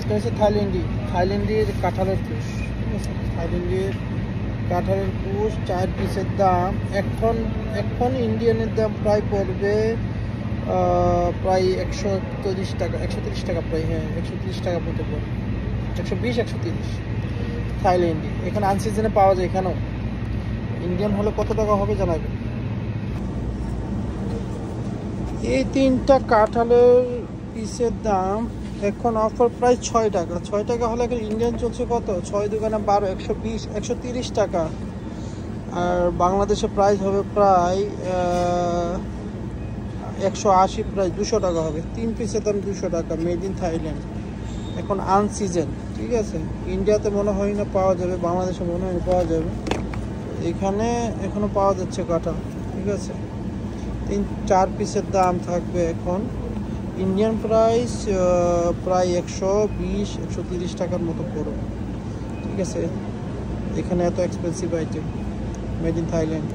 এটা হচ্ছে থাইল্যান্ডের কাঁঠালের কুশ, ঠিক আছে। থাইল্যান্ডের কাঁঠালের কুশ 4 পিসের দাম এখন ইন্ডিয়ানের দাম প্রায় পড়বে প্রায় 130 টাকা, 130 টাকা প্রায়, হ্যাঁ 130 টাকা মতো পড়বে, 120 130 থাইল্যান্ডে। এখানে আনসিজনে পাওয়া যায়, এখানেও ইন্ডিয়ান হলে কত টাকা হবে জানাবেন। এই 3টা কাঁঠালের পিসের দাম এখন অফার প্রায় 6 টাকা। 6 টাকা হলে এখন ইন্ডিয়ান চলছে কত, 6 দোকানে 12, 120 130 টাকা। আর বাংলাদেশে প্রাইস হবে প্রায় 180, প্রায় 200 টাকা হবে। 3 পিসের দাম 200 টাকা, মেড ইন থাইল্যান্ড। এখন আনসিজন, ঠিক আছে। ইন্ডিয়াতে মনে হয় না পাওয়া যাবে, বাংলাদেশে মনে হয় পাওয়া যাবে, এখানে এখনো পাওয়া যাচ্ছে কাঁঠাল, ঠিক আছে। 3-4 পিসের দাম থাকবে এখন ইন্ডিয়ান প্রাইস প্রায় 120 130 টাকার মতো পড়বে, ঠিক আছে। এখানে এত expensive item, made in Thailand.